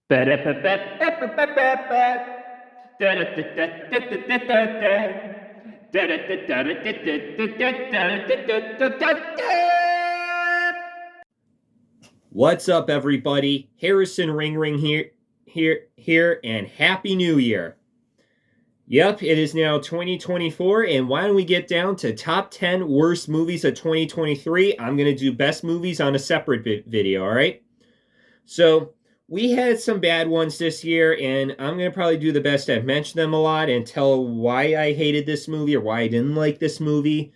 What's up, everybody? Harrison Ring here, and Happy New Year. Yep, it is now 2024, and why don't we get down to top 10 worst movies of 2023? I'm going to do best movies on a separate video, all right? So, we had some bad ones this year, and I'm going to probably do the best to mention them a lot and tell why I hated this movie or why I didn't like this movie.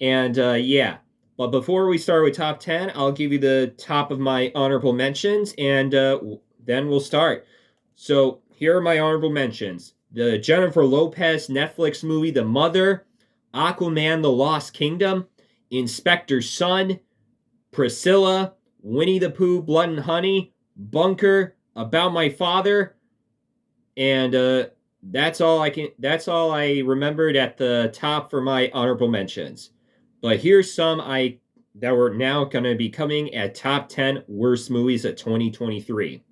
And yeah, but before we start with top 10, I'll give you the top of my honorable mentions, and then we'll start. So here are my honorable mentions. The Jennifer Lopez Netflix movie, The Mother, Aquaman, The Lost Kingdom, Inspector's Son, Priscilla, Winnie the Pooh, Blood and Honey, Bunker, About My Father, and that's all I remembered at the top for my honorable mentions. But here's some that were now going to be coming at top 10 worst movies of 2023.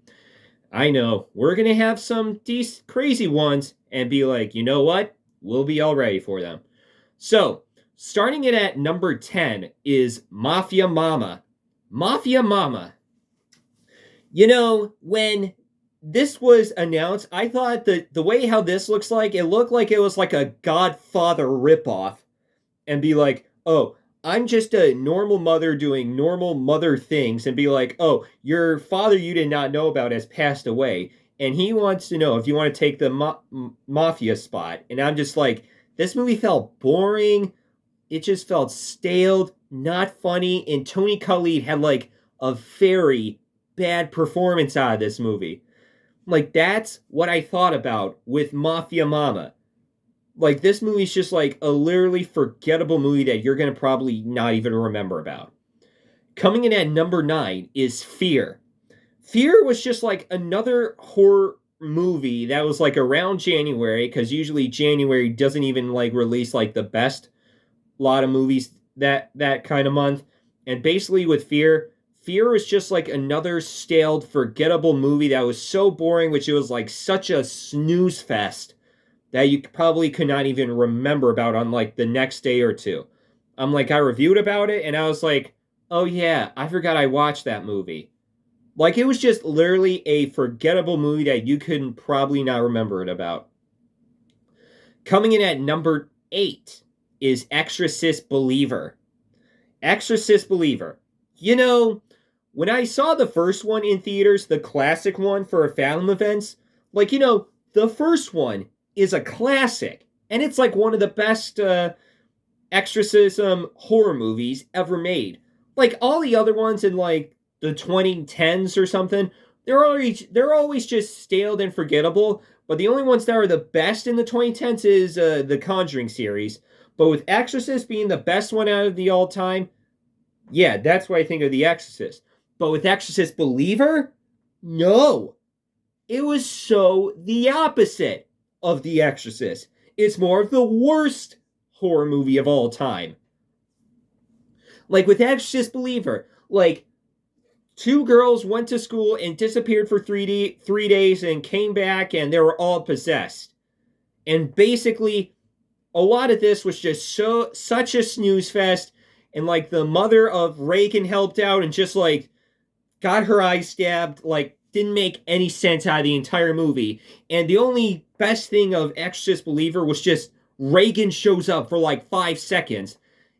I know, we're going to have some crazy ones and be like, you know what? We'll be all ready for them. So, starting it at number 10 is Mafia Mama. Mafia Mama. You know, when this was announced, I thought that the way how this looks like, it looked like it was like a Godfather ripoff. And be like, oh, I'm just a normal mother doing normal mother things, and be like, oh, your father you did not know about has passed away, and he wants to know if you want to take the mafia spot. And I'm just like, this movie felt boring. It just felt stale, not funny, and Tony Collette had like a very bad performance out of this movie. Like, that's what I thought about with Mafia Mama. Like, this movie's just like a literally forgettable movie that you're going to probably not even remember about. Coming in at number 9 is Fear. Fear was just like another horror movie that was like around January, because usually January doesn't even like release like the best lot of movies that kind of month. And basically with Fear was just like another stale, forgettable movie that was so boring, which it was like such a snooze fest that you probably could not even remember about on like the next day or two. I reviewed about it and I was like, oh yeah, I forgot I watched that movie. Like, it was just literally a forgettable movie that you could probably not remember it about. Coming in at number 8 is Exorcist Believer. Exorcist Believer. You know, when I saw the first one in theaters, the classic one for Phantom Events, like, you know, the first one is a classic, and it's like one of the best exorcism horror movies ever made. Like, all the other ones in like the 2010s or something, they're always just stale and forgettable. But the only ones that are the best in the 2010s is the Conjuring series. But with Exorcist being the best one out of the all time, yeah, that's what I think of The Exorcist. But with Exorcist Believer, no, it was so the opposite of The Exorcist. It's more of the worst horror movie of all time. Like with Exorcist Believer, like, 2 girls went to school and disappeared for 3 days and came back and they were all possessed. And basically, a lot of this was just such a snooze fest. And like the mother of Reagan helped out and just like got her eyes stabbed, like didn't make any sense out of the entire movie. And the only best thing of Exorcist Believer was just Reagan shows up for like 5 seconds.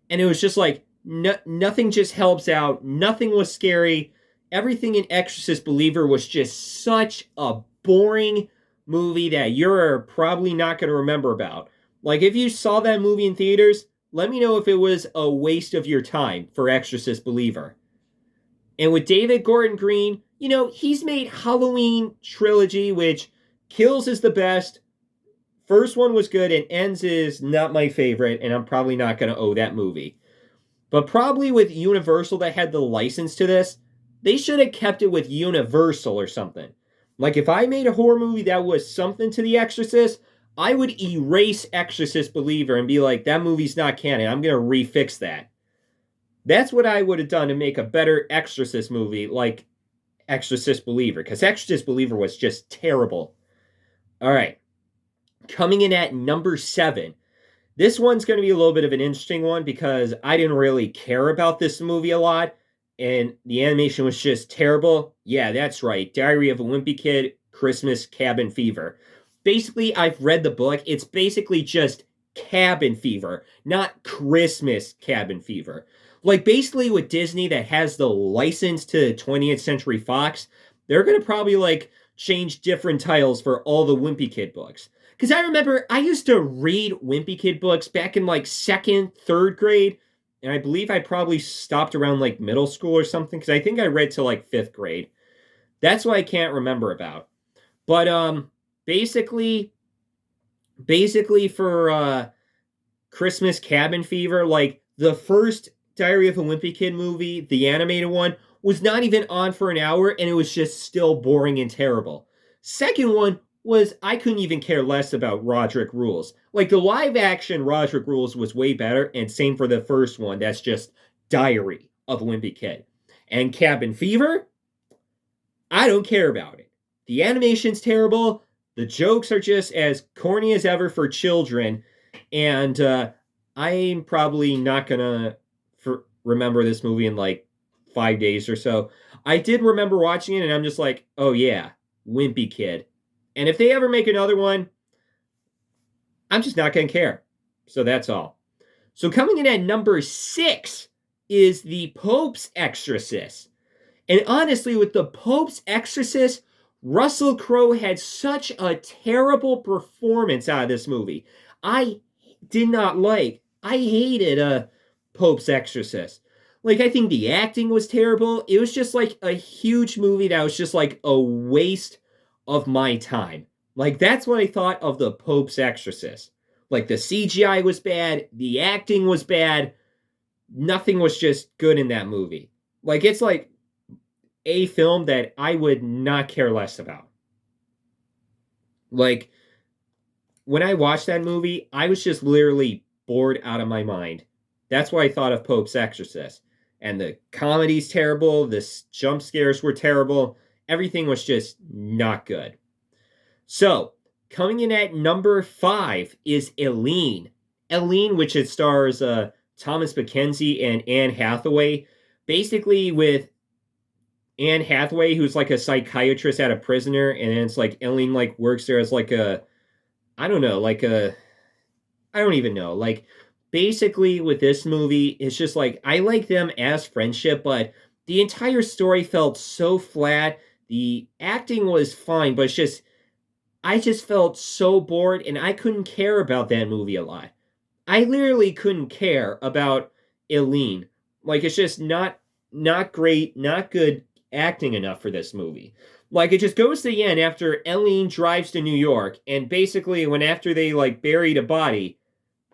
And it was just like, nothing just helps out. Nothing was scary. Everything in Exorcist Believer was just such a boring movie that you're probably not going to remember about. Like, if you saw that movie in theaters, let me know if it was a waste of your time for Exorcist Believer. And with David Gordon Green, you know, he's made Halloween trilogy, which Kills is the best. First one was good, and Ends is not my favorite, and I'm probably not going to owe that movie. But probably with Universal that had the license to this, they should have kept it with Universal or something. Like, if I made a horror movie that was something to The Exorcist, I would erase Exorcist Believer and be like, that movie's not canon. I'm going to refix that. That's what I would have done to make a better Exorcist movie, like Exorcist Believer, because Exorcist Believer was just terrible. All right. Coming in at number 7. This one's going to be a little bit of an interesting one because I didn't really care about this movie a lot, and the animation was just terrible. Yeah, that's right. Diary of a Wimpy Kid, Christmas Cabin Fever. Basically, I've read the book. It's basically just cabin fever, not Christmas cabin fever. Like, basically with Disney that has the license to 20th Century Fox, they're going to probably, like, change different titles for all the Wimpy Kid books. Because I remember I used to read Wimpy Kid books back in, like, 2nd, 3rd grade, and I believe I probably stopped around, like, middle school or something, because I think I read till, like, 5th grade. That's what I can't remember about. But, basically for Christmas Cabin Fever, like, the first Diary of a Wimpy Kid movie, the animated one, was not even on for an hour, and it was just still boring and terrible. Second one was I couldn't even care less about Roderick Rules. Like, the live-action Roderick Rules was way better, and same for the first one. That's just Diary of a Wimpy Kid. And Cabin Fever, I don't care about it. The animation's terrible. The jokes are just as corny as ever for children. And I'm probably not going to remember this movie in like 5 days or so. I did remember watching it, and I'm just like, oh yeah, Wimpy Kid. And if they ever make another one, I'm just not going to care. So that's all. So coming in at number 6 is The Pope's Exorcist. And honestly, with The Pope's Exorcist, Russell Crowe had such a terrible performance out of this movie. I hated Pope's Exorcist. Like, I think the acting was terrible. It was just like a huge movie that was just like a waste of my time. Like, that's what I thought of The Pope's Exorcist. Like, the CGI was bad, the acting was bad, nothing was just good in that movie. Like, it's like a film that I would not care less about. Like, when I watched that movie, I was just literally bored out of my mind. That's what I thought of Pope's Exorcist. And the comedy's terrible, the jump scares were terrible, everything was just not good. So, coming in at number 5 is Elen. Elen, which it stars Thomas Mackenzie and Anne Hathaway. Basically with Anne Hathaway, who's like a psychiatrist at a prisoner, and then it's like Elen like works there as like I don't even know. Like, basically with this movie, it's just like, I like them as friendship, but the entire story felt so flat. The acting was fine, but I just felt so bored, and I couldn't care about that movie a lot. I literally couldn't care about Elen. Like, it's just not great, not good acting enough for this movie. Like, it just goes to the end after Elen drives to New York, and basically after they like buried a body,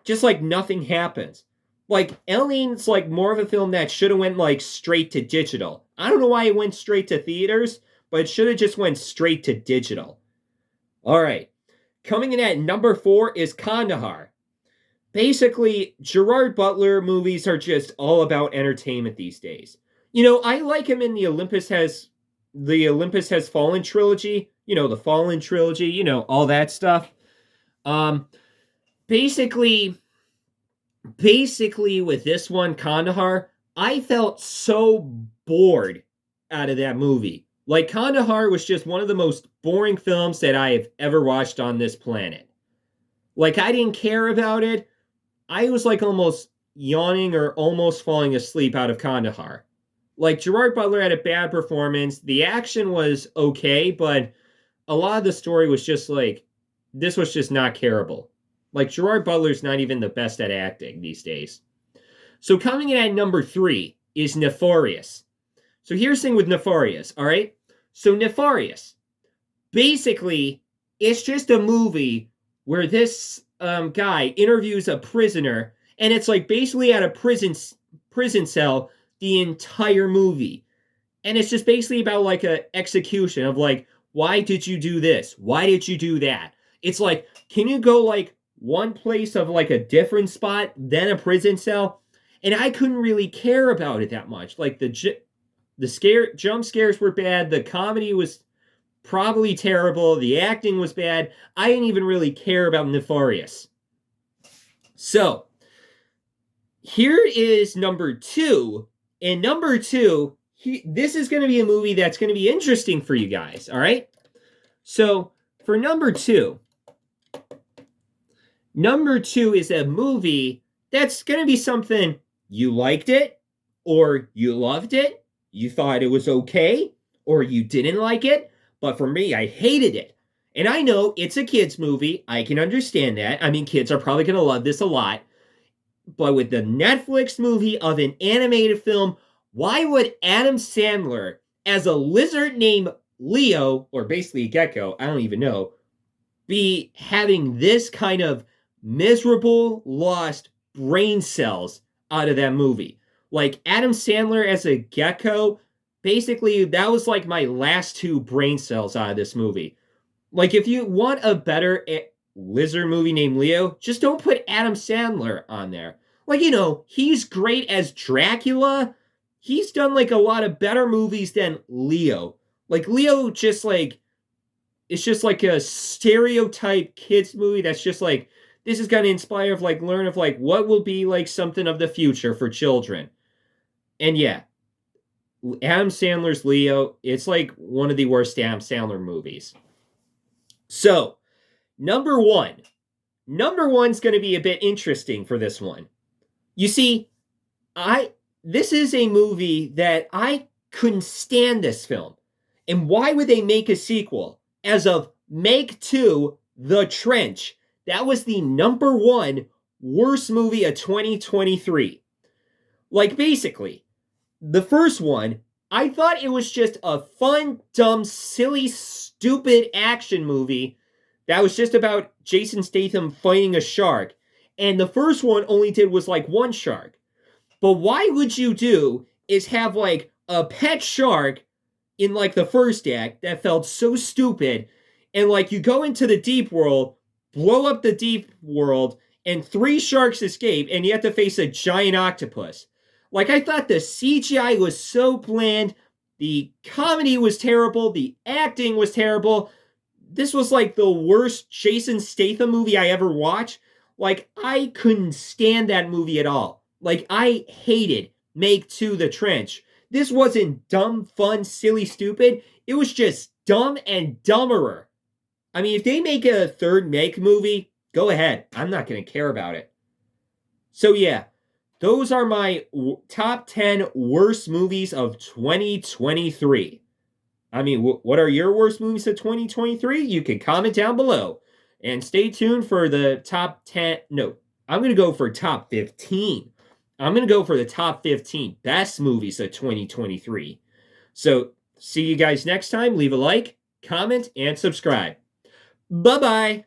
just like nothing happens. Like, Elen's like more of a film that should have went like straight to digital. I don't know why it went straight to theaters, but it should have just went straight to digital. All right. Coming in at number 4 is Kandahar. Basically, Gerard Butler movies are just all about entertainment these days. You know, I like him in the Olympus Has Fallen trilogy. You know, the Fallen trilogy, you know, all that stuff. Basically with this one, Kandahar, I felt so bored out of that movie. Like, Kandahar was just one of the most boring films that I have ever watched on this planet. Like, I didn't care about it. I was like almost yawning or almost falling asleep out of Kandahar. Like, Gerard Butler had a bad performance. The action was okay, but a lot of the story was just like, this was just not careable. Like, Gerard Butler's not even the best at acting these days. So coming in at number 3 is Nefarius. So here's the thing with Nefarius, all right? So Nefarius, basically, it's just a movie where this guy interviews a prisoner, and it's like basically at a prison cell the entire movie. And it's just basically about like an execution of like, why did you do this? Why did you do that? It's like, can you go like one place of like a different spot, then a prison cell? And I couldn't really care about it that much. Like, the The jump scares were bad. The comedy was probably terrible. The acting was bad. I didn't even really care about Nefarius. So, here is number 2. And number 2, this is going to be a movie that's going to be interesting for you guys, all right? So, for number 2 is a movie that's going to be something you liked it, or you loved it, you thought it was okay, or you didn't like it. But for me, I hated it. And I know it's a kid's movie. I can understand that. I mean, kids are probably going to love this a lot. But with the Netflix movie of an animated film, why would Adam Sandler, as a lizard named Leo, or basically a gecko, I don't even know, be having this kind of miserable, lost brain cells out of that movie? Like, Adam Sandler as a gecko, basically, that was like my last 2 brain cells out of this movie. Like, if you want a better lizard movie named Leo, just don't put Adam Sandler on there. Like, he's great as Dracula. He's done, like, a lot of better movies than Leo. Like, Leo just, like, it's just, like, a stereotype kids movie that's just, like, this is going to inspire, learn of, what will be, something of the future for children. And, yeah, Adam Sandler's Leo, it's, one of the worst Adam Sandler movies. So, number 1. Number 1's going to be a bit interesting for this one. You see, this is a movie that I couldn't stand this film. And why would they make a sequel? As of Meg 2, The Trench. That was the number 1 worst movie of 2023. Basically, the first one, I thought it was just a fun, dumb, silly, stupid action movie that was just about Jason Statham fighting a shark. And the first one only did was 1 shark. But why would you do is have a pet shark in the first act that felt so stupid, and you go into the deep world, blow up the deep world, and 3 sharks escape, and you have to face a giant octopus. I thought the CGI was so bland, the comedy was terrible, the acting was terrible. This was the worst Jason Statham movie I ever watched. I couldn't stand that movie at all. I hated Meg 2, The Trench. This wasn't dumb, fun, silly, stupid. It was just dumb and dumberer. I mean, if they make a third Meg movie, go ahead. I'm not going to care about it. So yeah, those are my top 10 worst movies of 2023. I mean, what are your worst movies of 2023? You can comment down below. And stay tuned for the top 10. No, I'm going to go for top 15. I'm going to go for the top 15 best movies of 2023. So, see you guys next time. Leave a like, comment, and subscribe. Bye-bye.